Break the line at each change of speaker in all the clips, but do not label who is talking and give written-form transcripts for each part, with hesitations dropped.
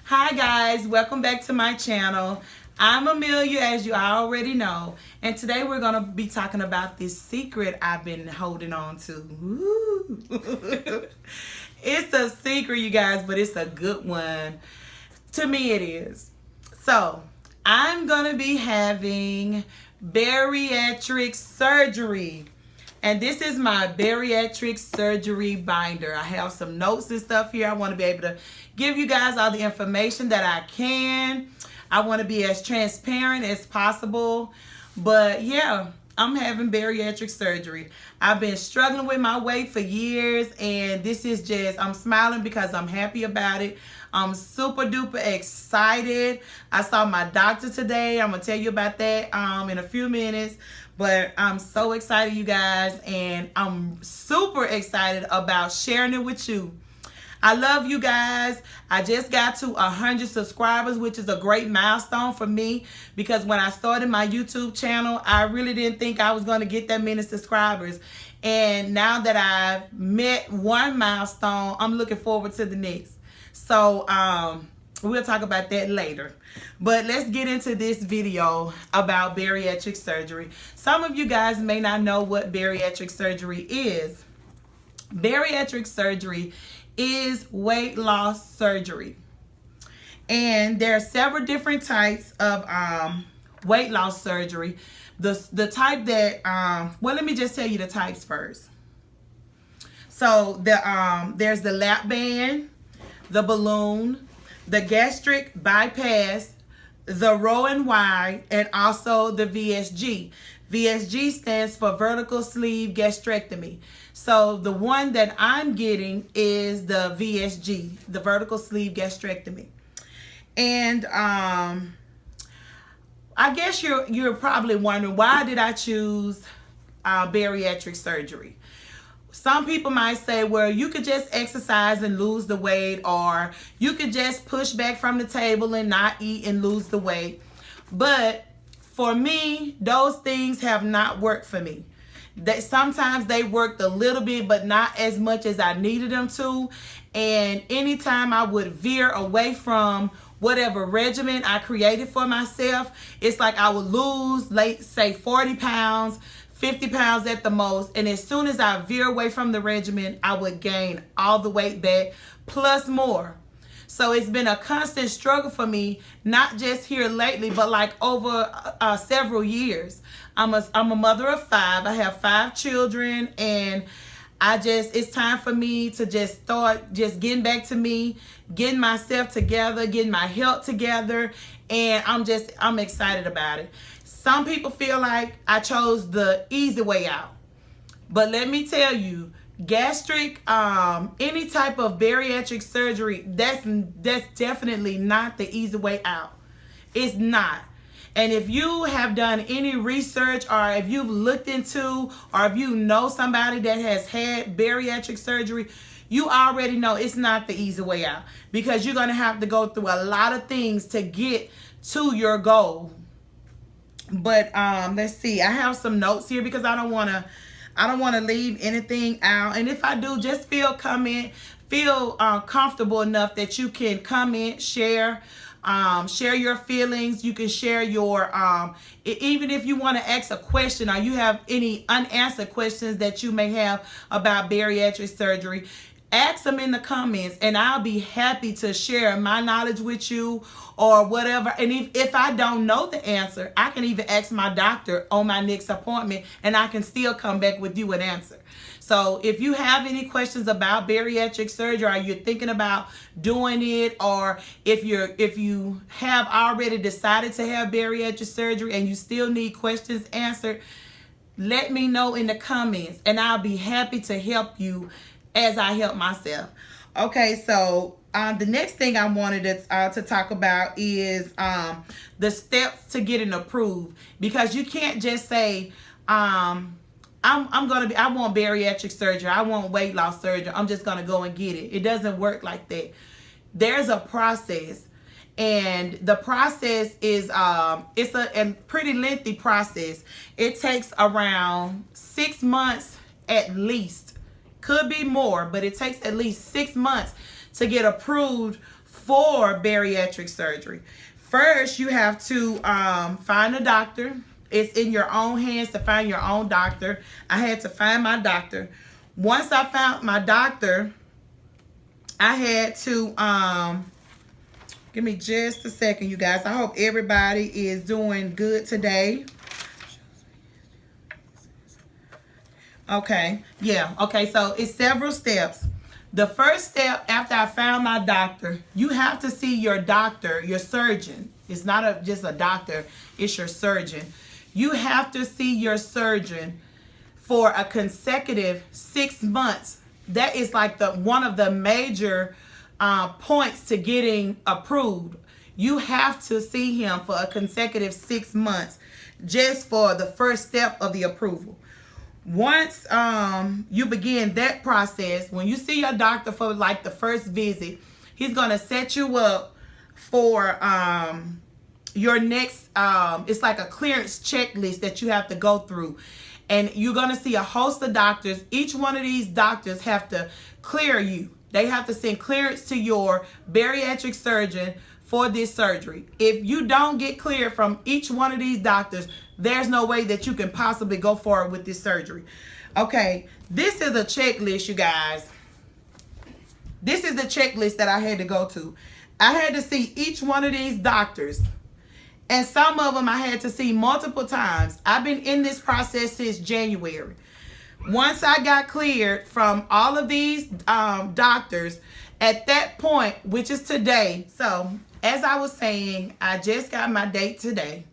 Hi guys, welcome back to my channel. I'm Amelia, as you already know, and today we're going to be talking about this secret I've been holding on to. Woo. It's a secret, you guys, but it's a good one. To me it is. So, I'm going to be having bariatric surgery. And this is my bariatric surgery binder. I have some notes and stuff here. I want to be able to give you guys all the information that I can. I want to be as transparent as possible. But yeah, I'm having bariatric surgery. I've been struggling with my weight for years, and this is just, I'm smiling because I'm happy about it. I'm super duper excited. I saw my doctor today. I'm going to tell you about that in a few minutes. But I'm so excited, you guys, and I'm super excited about sharing it with you. I love you guys. I just got to 100 subscribers, which is a great milestone for me, because when I started my YouTube channel, I really didn't think I was going to get that many subscribers. And now that I've met one milestone, I'm looking forward to the next. So we'll talk about that later. But let's get into this video about bariatric surgery. Some of you guys may not know what bariatric surgery is. Bariatric surgery is weight loss surgery. And there are several different types of weight loss surgery. The type that, well, let me just tell you the types first. So there's the lap band, the balloon, the gastric bypass, the row and wide, and also the VSG. VSG stands for vertical sleeve gastrectomy. So the one that I'm getting is the VSG, the vertical sleeve gastrectomy. And I guess you're probably wondering, why did I choose bariatric surgery? Some people might say, well, you could just exercise and lose the weight, or you could just push back from the table and not eat and lose the weight. But for me, those things have not worked for me. Sometimes they worked a little bit, but not as much as I needed them to. And anytime I would veer away from whatever regimen I created for myself, it's like I would lose, say 40 pounds, 50 pounds at the most, and as soon as I veer away from the regimen, I would gain all the weight back plus more. So it's been a constant struggle for me, not just here lately, but like over several years. I'm a mother of 5. I have 5 children, and it's time for me to just start just getting back to me, getting myself together, getting my health together, and I'm excited about it. Some people feel like I chose the easy way out. But let me tell you, gastric, any type of bariatric surgery, that's definitely not the easy way out. It's not. And if you have done any research, or if you've looked into, or if you know somebody that has had bariatric surgery, you already know it's not the easy way out, because you're going to have to go through a lot of things to get to your goal. But let's see, I have some notes here because I don't want to leave anything out. And if I do, just feel comfortable enough that you can comment, share your feelings. You can share your even if you want to ask a question, or you have any unanswered questions that you may have about bariatric surgery, ask them in the comments, and I'll be happy to share my knowledge with you or whatever. And if I don't know the answer, I can even ask my doctor on my next appointment, and I can still come back with you an answer. So if you have any questions about bariatric surgery, or you're thinking about doing it, or if you have already decided to have bariatric surgery and you still need questions answered, let me know in the comments, and I'll be happy to help you as I help myself. Okay, so the next thing I wanted to talk about is the steps to getting approved, because you can't just say I want bariatric surgery, I want weight loss surgery, I'm just gonna go and get it. It doesn't work like that. There's a process, and the process is it's a pretty lengthy process. It takes around 6 months at least. Could be more, but it takes at least 6 months to get approved for bariatric surgery. First, you have to find a doctor. It's in your own hands to find your own doctor. I had to find my doctor. Once I found my doctor, I had to give me just a second, you guys. I hope everybody is doing good today. Okay, yeah, okay, so it's several steps. The first step after I found my doctor, you have to see your doctor, your surgeon. It's not just a doctor, it's your surgeon. You have to see your surgeon for a consecutive 6 months. That is like one of the major points to getting approved. You have to see him for a consecutive 6 months just for the first step of the approval. Once you begin that process, when you see your doctor for like the first visit, he's going to set you up for your next, it's like a clearance checklist that you have to go through. And you're going to see a host of doctors. Each one of these doctors have to clear you. They have to send clearance to your bariatric surgeon for this surgery. If you don't get cleared from each one of these doctors, there's no way that you can possibly go forward with this surgery. Okay, this is a checklist, you guys. This is the checklist that I had to go to. I had to see each one of these doctors. And some of them I had to see multiple times. I've been in this process since January. Once I got cleared from all of these doctors, at that point, which is today. So, as I was saying, I just got my date today.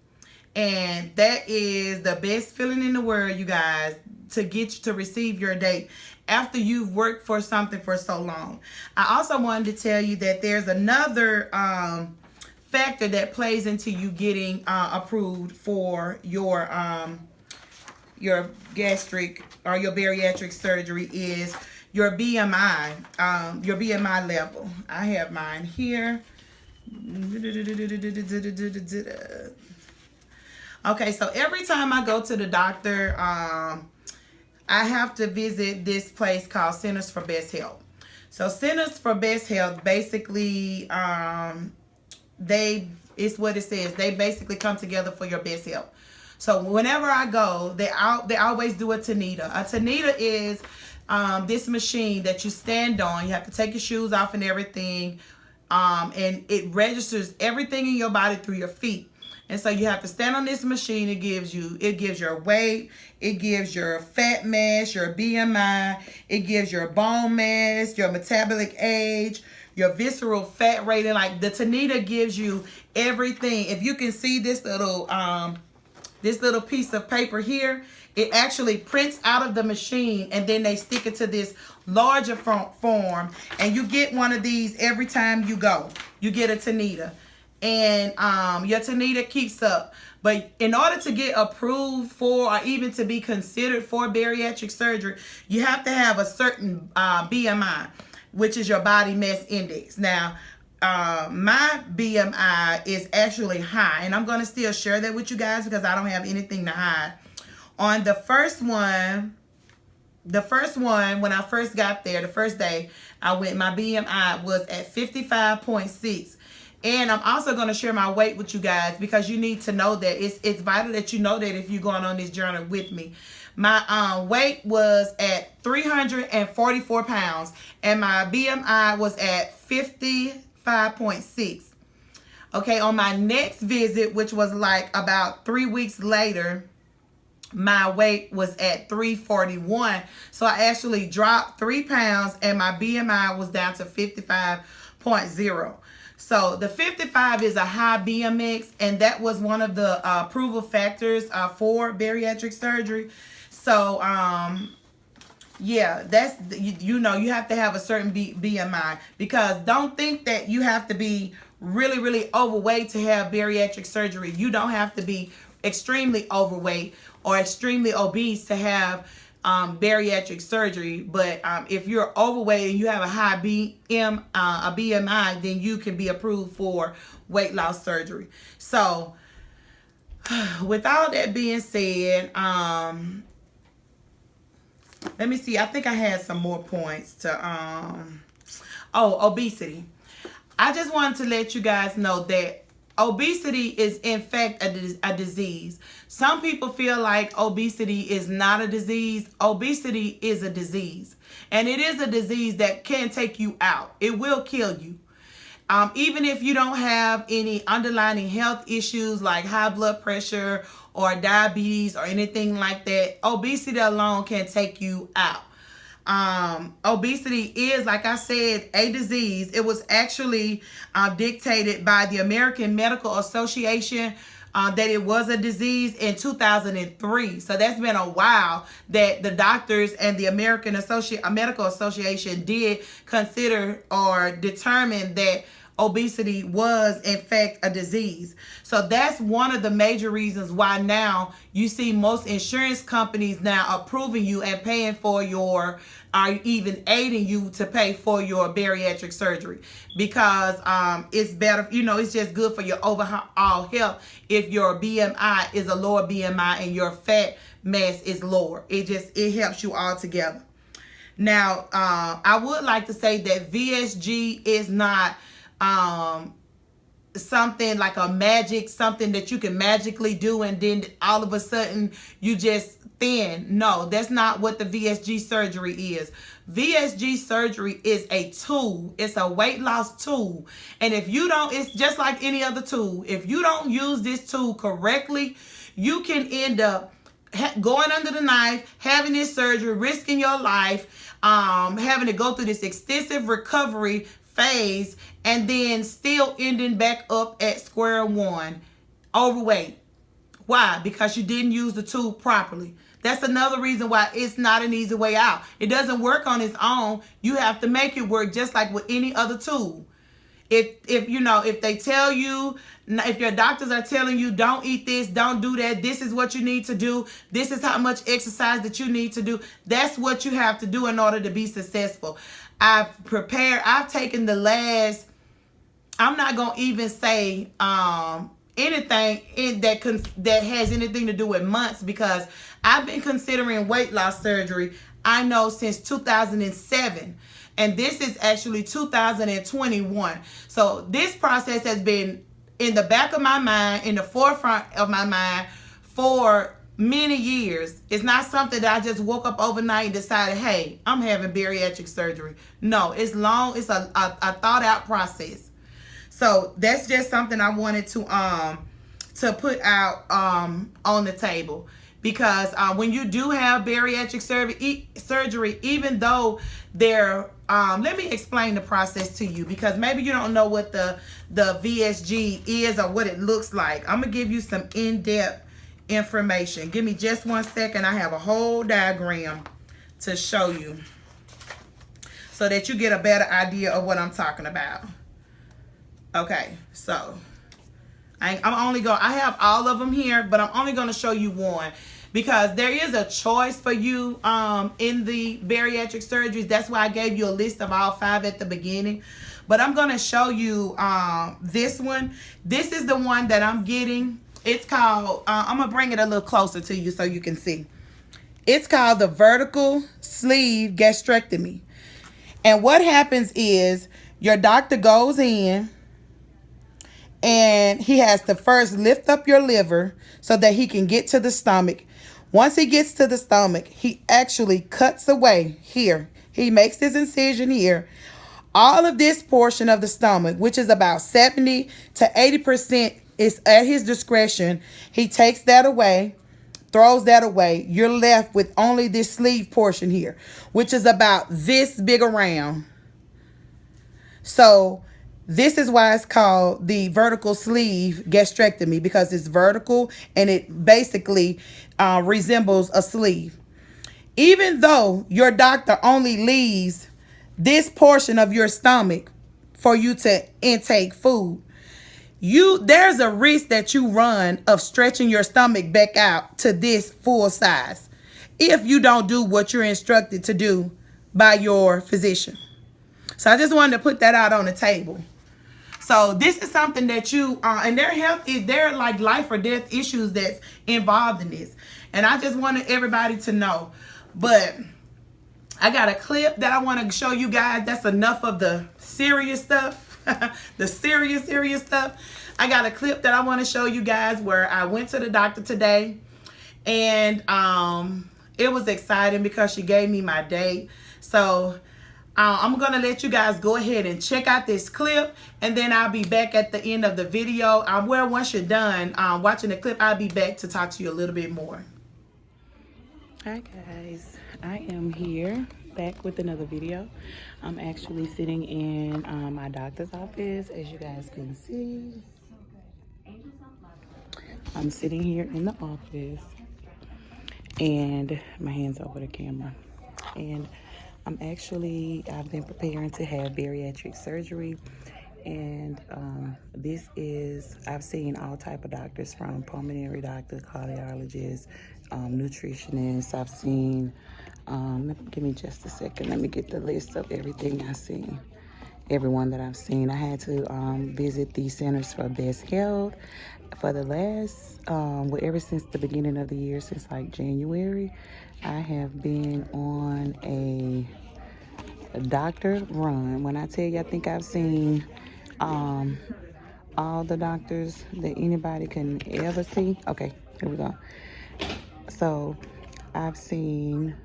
And that is the best feeling in the world, you guys, to get you to receive your date after you've worked for something for so long. I also wanted to tell you that there's another factor that plays into you getting approved for your gastric or your bariatric surgery is your BMI level. I have mine here. Okay, so every time I go to the doctor, I have to visit this place called Centers for Best Health. So Centers for Best Health basically it's what it says. They basically come together for your best health. So whenever I go, they always do a Tanita. A Tanita is this machine that you stand on. You have to take your shoes off and everything, and it registers everything in your body through your feet. And so you have to stand on this machine. It gives your weight, it gives your fat mass, your BMI, it gives your bone mass, your metabolic age, your visceral fat rating. Like the Tanita gives you everything. If you can see this little piece of paper here, it actually prints out of the machine and then they stick it to this larger form, and you get one of these every time you go. You get a Tanita. And your Tanita keeps up. But in order to get approved for or even to be considered for bariatric surgery, you have to have a certain BMI, which is your body mass index. Now, my BMI is actually high, and I'm going to still share that with you guys because I don't have anything to hide. On the first one, when I first got there, the first day I went, my BMI was at 55.6. And I'm also going to share my weight with you guys because you need to know that it's vital that you know that if you're going on this journey with me. My weight was at 344 pounds and my BMI was at 55.6. Okay, on my next visit, which was like about 3 weeks later, my weight was at 341. So I actually dropped 3 pounds and my BMI was down to 55.0. So the 55 is a high BMX, and that was one of the approval factors for bariatric surgery. So yeah, that's, you have to have a certain BMI, because don't think that you have to be really, really overweight to have bariatric surgery. You don't have to be extremely overweight or extremely obese to have bariatric surgery. But if you're overweight and you have a high BMI, then you can be approved for weight loss surgery. So with all that being said, let me see. I think I had some more points to obesity. I just wanted to let you guys know that obesity is in fact a disease. Some people feel like obesity is not a disease. Obesity is a disease. And it is a disease that can take you out. It will kill you. Even if you don't have any underlying health issues like high blood pressure or diabetes or anything like that, obesity alone can take you out. Obesity is, like I said, a disease. It was actually dictated by the American Medical Association that it was a disease in 2003. So that's been a while that the doctors and the American Medical Association did consider or determine that obesity was in fact a disease. So that's one of the major reasons why now you see most insurance companies now approving you and paying for your, or even aiding you to pay for your bariatric surgery, because it's better, it's just good for your overall health if your BMI is a lower BMI and your fat mass is lower. It helps you all together. Now, I would like to say that VSG is not something like something that you can magically do and then all of a sudden you just thin. No, that's not what the VSG surgery is. VSG surgery is a tool. It's a weight loss tool. And if you don't, it's just like any other tool. If you don't use this tool correctly, you can end up going under the knife, having this surgery, risking your life, having to go through this extensive recovery phase, and then still ending back up at square one, overweight. Why? Because you didn't use the tool properly. That's another reason why it's not an easy way out. It doesn't work on its own. You have to make it work just like with any other tool. If they tell you, if your doctors are telling you don't eat this, don't do that, this is what you need to do, this is how much exercise that you need to do, that's what you have to do in order to be successful. I've taken the last, I'm not going to even say anything that has anything to do with months, because I've been considering weight loss surgery, I know, since 2007. And this is actually 2021. So this process has been in the back of my mind, in the forefront of my mind for many years. It's not something that I just woke up overnight and decided, hey, I'm having bariatric surgery. No, it's long. It's a thought out process. So that's just something I wanted to put out on the table, because when you do have bariatric surgery, even though they're let me explain the process to you, because maybe you don't know what the VSG is or what it looks like. I'm gonna give you some in-depth information. Give me just 1 second. I have a whole diagram to show you so that you get a better idea of what I'm talking about. Okay, so I have all of them here, but I'm only going to show you one, because there is a choice for you in the bariatric surgeries. That's why I gave you a list of all 5 at the beginning. But I'm going to show you this one. This is the one that I'm getting. It's called, I'm going to bring it a little closer to you so you can see. It's called the vertical sleeve gastrectomy. And what happens is your doctor goes in and he has to first lift up your liver so that he can get to the stomach. Once he gets to the stomach, he actually cuts away here. He makes his incision here. All of this portion of the stomach, which is about 70 to 80%, is at his discretion. He takes that away, throws that away. You're left with only this sleeve portion here, which is about this big around. So this is why it's called the vertical sleeve gastrectomy, because it's vertical and it basically resembles a sleeve. Even though your doctor only leaves this portion of your stomach for you to intake food, there's a risk that you run of stretching your stomach back out to this full size if you don't do what you're instructed to do by your physician. So I just wanted to put that out on the table. So this is something that and there are like life or death issues that's involved in this. And I just wanted everybody to know. But I got a clip that I want to show you guys. That's enough of the serious stuff. the serious stuff, I got a clip that I want to show you guys where I went to the doctor today, and it was exciting because she gave me my date. So I'm gonna let you guys go ahead and check out this clip, and then I'll be back at the end of the video. Well, once you're done watching the clip, I'll be back to talk to you a little bit more. Hi guys, I am here back with another video. I'm actually sitting in my doctor's office, as you guys can see. I'm sitting here in the office, and my hand's over the camera, and I've been preparing to have bariatric surgery, and I've seen all type of doctors, from pulmonary doctor, cardiologist, nutritionists. I've seen, give me just a second, let me get the list of everything I've seen, everyone that I've seen. I had to visit the Centers for Best Health for the last, ever since the beginning of the year, since like January. I have been on a doctor run. When I tell you, I think I've seen all the doctors that anybody can ever see. Okay, here we go. So I've seen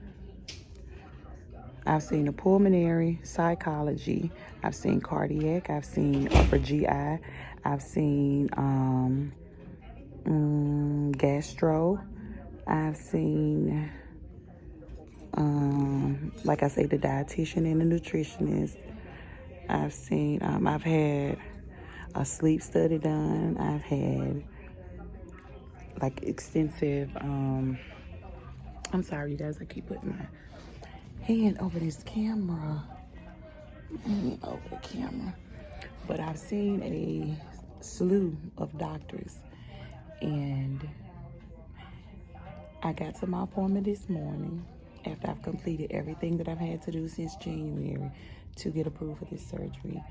a pulmonary, psychology, I've seen cardiac, I've seen upper GI, I've seen gastro, I've seen like I say, the dietitian and the nutritionist. I've seen, I've had a sleep study done. I've had like extensive, I'm sorry you guys, I keep putting my hand over this camera. But I've seen a slew of doctors, and I got to my appointment this morning after I've completed everything that I've had to do since January to get approved for this surgery.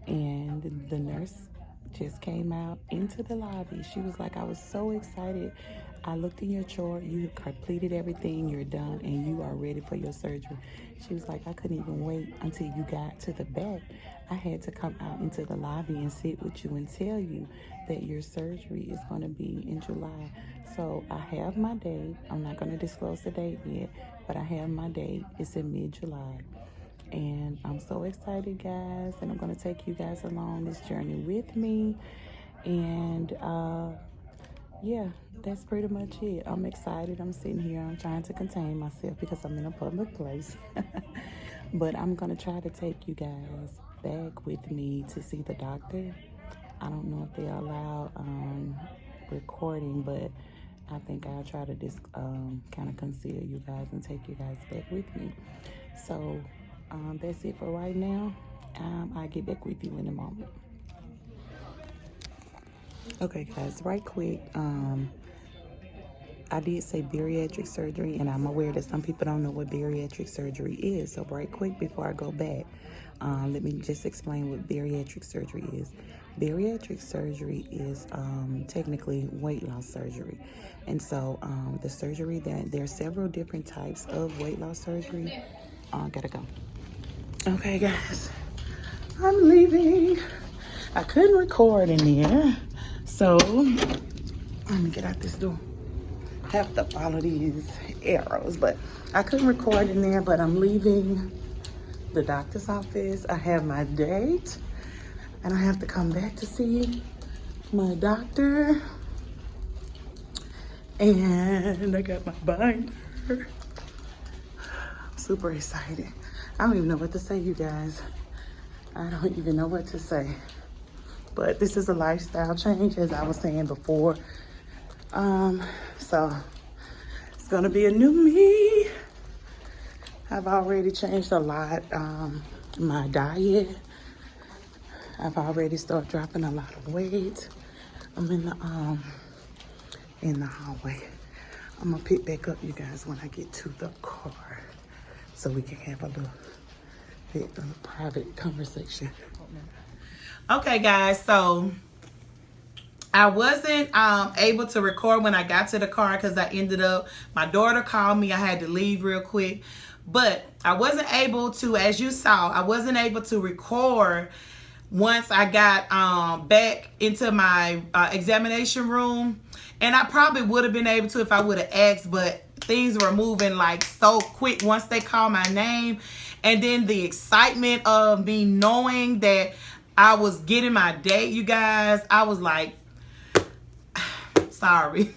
And the nurse just came out into the lobby. She was like, I was so excited. I looked in your chart, you completed everything, you're done, and you are ready for your surgery. She was like, I couldn't even wait until you got to the back. I had to come out into the lobby and sit with you and tell you that your surgery is going to be in July. So I have my date. I'm not going to disclose the date yet, but I have my date. It's in mid-July. And I'm so excited, guys, and I'm going to take you guys along this journey with me. And yeah, that's pretty much it. I'm excited. I'm sitting here. I'm trying to contain myself because I'm in a public place. But I'm going to try to take you guys back with me to see the doctor. I don't know if they allow recording, but I think I'll try to just kind of conceal you guys and take you guys back with me. So that's it for right now. I'll get back with you in a moment. Okay, guys, right quick. I did say bariatric surgery, and I'm aware that some people don't know what bariatric surgery is. So right quick, before I go back, let me just explain what bariatric surgery is. Bariatric surgery is technically weight loss surgery. And so the surgery, there are several different types of weight loss surgery. Gotta go. Okay, guys, I'm leaving. I couldn't record in there, so let me get out this door. Have to follow these arrows, but I couldn't record in there. But I'm leaving the doctor's office. I have my date, and I have to come back to see my doctor. And I got my binder. I'm super excited. I don't even know what to say, you guys. I don't even know what to say. But this is a lifestyle change, as I was saying before. So it's gonna be a new me. I've already changed a lot. My diet. I've already started dropping a lot of weight. I'm in the hallway. I'm gonna pick back up, you guys, when I get to the car, so we can have a little bit of private conversation. Okay, guys, so I wasn't able to record when I got to the car because my daughter called me. I had to leave real quick. But I wasn't able to, as you saw, I wasn't able to record once I got back into my examination room. And I probably would have been able to if I would have asked, but things were moving like so quick once they called my name. And then the excitement of me knowing that I was getting my date, you guys, I was like, sorry.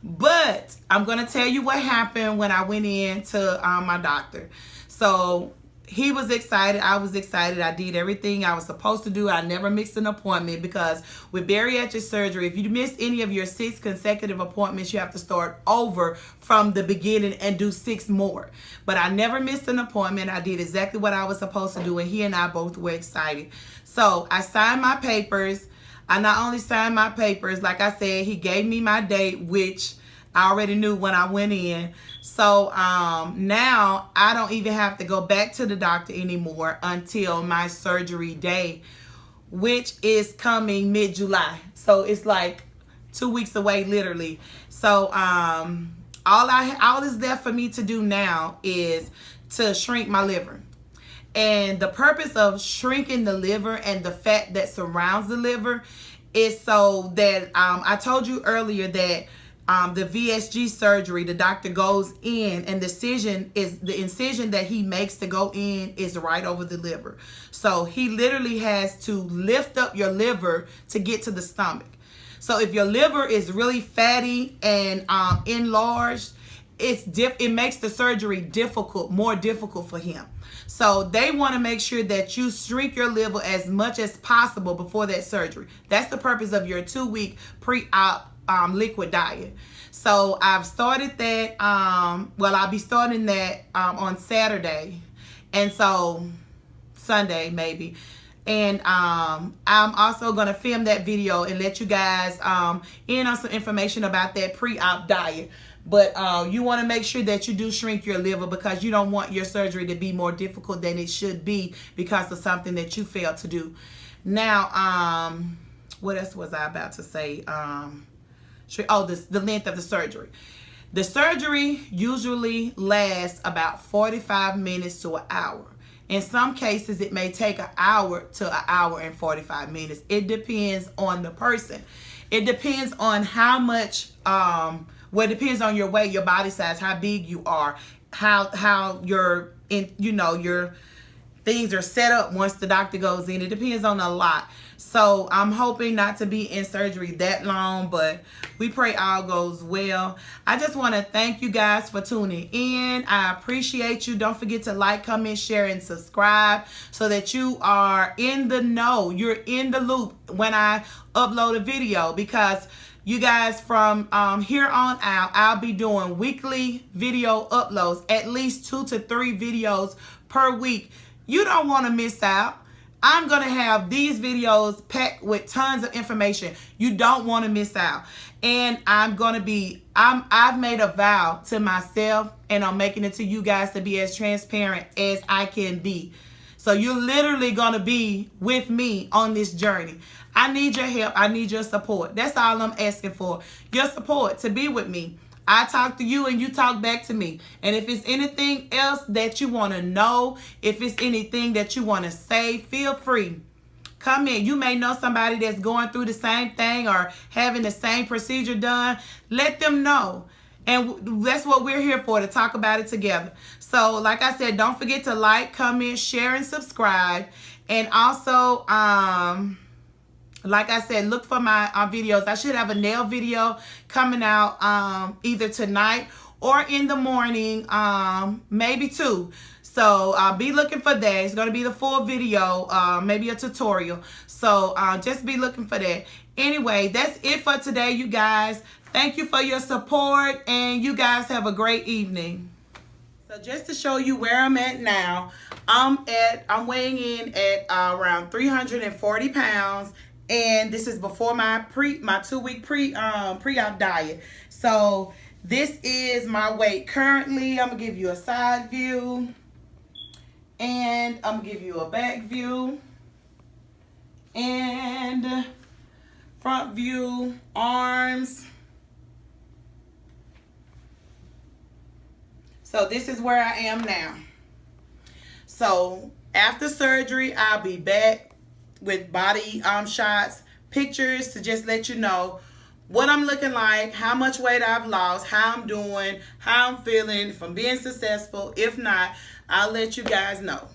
But I'm going to tell you what happened when I went in to my doctor. So he was excited. I was excited. I did everything I was supposed to do. I never missed an appointment because with bariatric surgery, if you miss any of your 6 consecutive appointments, you have to start over from the beginning and do 6 more. But I never missed an appointment. I did exactly what I was supposed to do, and he and I both were excited. So I signed my papers. I not only signed my papers, like I said, he gave me my date, which I already knew when I went in. So now I don't even have to go back to the doctor anymore until my surgery day, which is coming mid-July. So it's like 2 weeks away, literally. So all is left for me to do now is to shrink my liver. And the purpose of shrinking the liver and the fat that surrounds the liver is so that I told you earlier that the VSG surgery, the doctor goes in, and the incision that he makes to go in is right over the liver. So he literally has to lift up your liver to get to the stomach. So if your liver is really fatty and enlarged, it makes the surgery more difficult for him. So they want to make sure that you shrink your liver as much as possible before that surgery. That's the purpose of your 2-week pre-op liquid diet. So I've started that. I'll be starting that on Saturday, and so Sunday maybe. And I'm also going to film that video and let you guys in on some information about that pre-op diet. But you want to make sure that you do shrink your liver because you don't want your surgery to be more difficult than it should be because of something that you failed to do. Now, what else was I about to say? The length of the surgery. The surgery usually lasts about 45 minutes to an hour. In some cases, it may take an hour to an hour and 45 minutes. It depends on the person. It depends on how much, it depends on your weight, your body size, how big you are, how your things are set up once the doctor goes in. It depends on a lot. So I'm hoping not to be in surgery that long, but we pray all goes well. I just want to thank you guys for tuning in. I appreciate you. Don't forget to like, comment, share, and subscribe so that you are in the know. You're in the loop when I upload a video, because you guys, from here on out, I'll be doing weekly video uploads, at least 2 to 3 videos per week. You don't want to miss out. I'm going to have these videos packed with tons of information. You don't want to miss out. And I've made a vow to myself, and I'm making it to you guys, to be as transparent as I can be. So you're literally going to be with me on this journey. I need your help. I need your support. That's all I'm asking for. Your support to be with me. I talk to you and you talk back to me. And if it's anything else that you want to know, if it's anything that you want to say, feel free. Come in. You may know somebody that's going through the same thing or having the same procedure done. Let them know. And that's what we're here for, to talk about it together. So, like I said, don't forget to like, comment, share, and subscribe. And also, like I said, look for my videos. I should have a nail video coming out either tonight or in the morning, maybe 2. So be looking for that. It's going to be the full video, maybe a tutorial. So just be looking for that. Anyway, that's it for today, you guys. Thank you for your support, and you guys have a great evening. So just to show you where I'm at now, I'm weighing in at around 340 pounds. And this is before my 2-week pre-op diet. So this is my weight currently. I'm gonna give you a side view, and I'm gonna give you a back view, and front view, arms. So this is where I am now. So after surgery, I'll be back with body shots, pictures to just let you know what I'm looking like, how much weight I've lost, how I'm doing, how I'm feeling, if I'm being successful. If not, I'll let you guys know.